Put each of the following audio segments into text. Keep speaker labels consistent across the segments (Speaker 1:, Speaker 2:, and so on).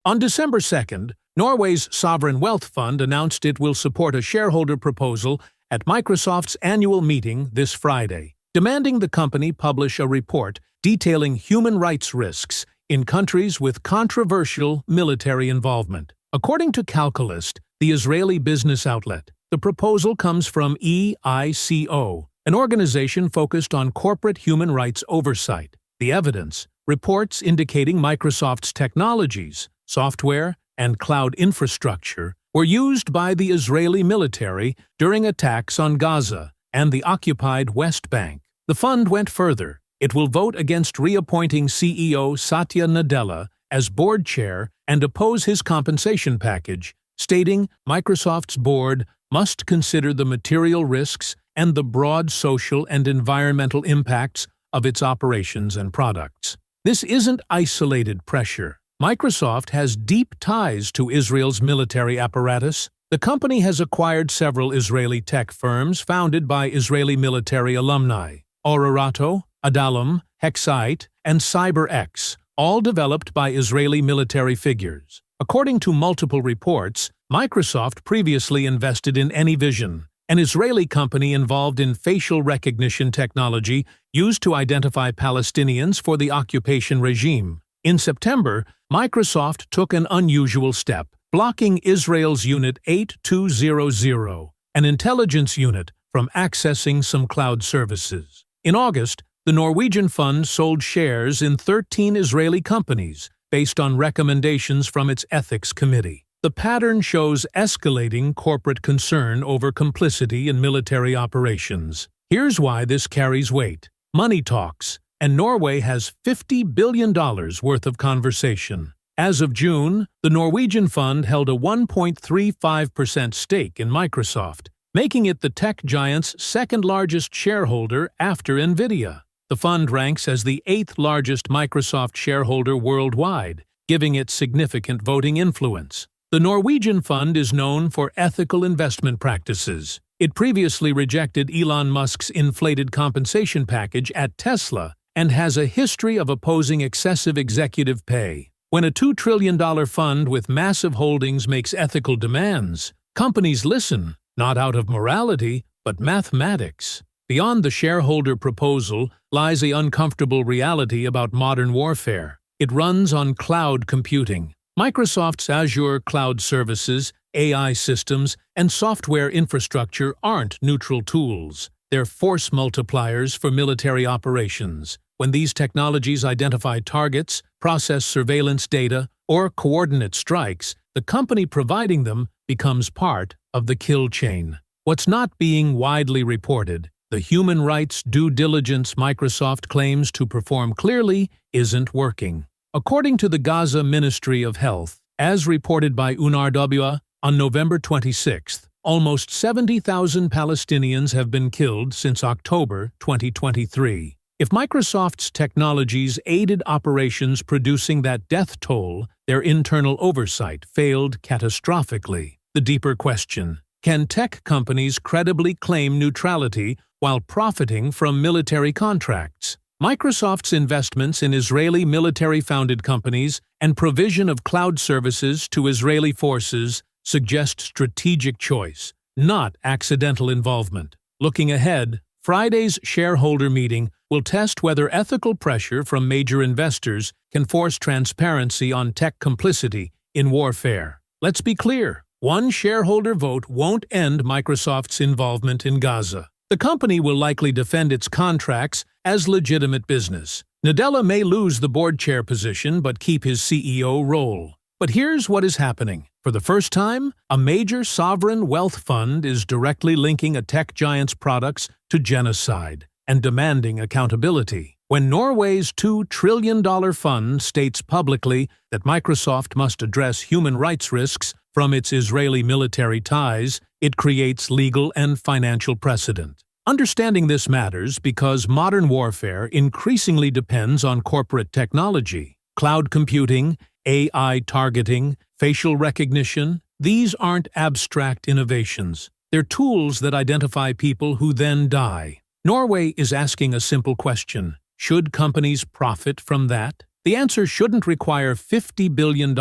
Speaker 1: On December 2nd, Norway's sovereign wealth fund announced it will support a shareholder proposal at Microsoft's annual meeting this Friday, demanding the company publish a report detailing human rights risks in countries with controversial military involvement. According to Calculist, the Israeli business outlet, the proposal comes from EICO, an organization focused on corporate human rights oversight. The evidence, reports indicating Microsoft's technologies, software, and cloud infrastructure were used by the Israeli military during attacks on Gaza and the occupied West Bank. The fund went further. It will vote against reappointing CEO Satya Nadella as board chair and oppose his compensation package, stating Microsoft's board must consider the material risks and the broad social and environmental impacts of its operations and products. This isn't isolated pressure. Microsoft has deep ties to Israel's military apparatus. The company has acquired several Israeli tech firms founded by Israeli military alumni: Orato, Adallam, Hexite, and CyberX, all developed by Israeli military figures. According to multiple reports, Microsoft previously invested in AnyVision, an Israeli company involved in facial recognition technology used to identify Palestinians for the occupation regime. In September, Microsoft took an unusual step, blocking Israel's Unit 8200, an intelligence unit, from accessing some cloud services. In August, the Norwegian fund sold shares in 13 Israeli companies based on recommendations from its ethics committee. The pattern shows escalating corporate concern over complicity in military operations. Here's why this carries weight. Money talks, and Norway has $50 billion worth of conversation. As of June, the Norwegian fund held a 1.35% stake in Microsoft, making it the tech giant's second-largest shareholder after NVIDIA. The fund ranks as the 8th largest Microsoft shareholder worldwide, giving it significant voting influence. The Norwegian fund is known for ethical investment practices. It previously rejected Elon Musk's inflated compensation package at Tesla and has a history of opposing excessive executive pay. When a $2 trillion fund with massive holdings makes ethical demands, companies listen, not out of morality, but mathematics. Beyond the shareholder proposal lies an uncomfortable reality about modern warfare. It runs on cloud computing. Microsoft's Azure cloud services, AI systems, and software infrastructure aren't neutral tools. They're force multipliers for military operations. When these technologies identify targets, process surveillance data, or coordinate strikes, the company providing them becomes part of the kill chain. What's not being widely reported, the human rights due diligence Microsoft claims to perform clearly, isn't working. According to the Gaza Ministry of Health, as reported by UNRWA on November 26, almost 70,000 Palestinians have been killed since October 2023. If Microsoft's technologies aided operations producing that death toll, their internal oversight failed catastrophically. The deeper question: can tech companies credibly claim neutrality while profiting from military contracts? Microsoft's investments in Israeli military-founded companies and provision of cloud services to Israeli forces suggest strategic choice, not accidental involvement. Looking ahead, Friday's shareholder meeting will test whether ethical pressure from major investors can force transparency on tech complicity in warfare. Let's be clear, one shareholder vote won't end Microsoft's involvement in Gaza. The company will likely defend its contracts as legitimate business. Nadella may lose the board chair position but keep his CEO role. But here's what is happening. For the first time, a major sovereign wealth fund is directly linking a tech giant's products to genocide and demanding accountability. When Norway's $2 trillion fund states publicly that Microsoft must address human rights risks from its Israeli military ties, it creates legal and financial precedent. Understanding this matters because modern warfare increasingly depends on corporate technology. Cloud computing, AI targeting, facial recognition, these aren't abstract innovations. They're tools that identify people who then die. Norway is asking a simple question: should companies profit from that? The answer shouldn't require $50 billion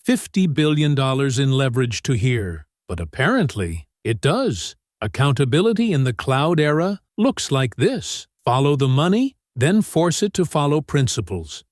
Speaker 1: $50 billion in leverage to here. But apparently, it does. Accountability in the cloud era looks like this. Follow the money, then force it to follow principles.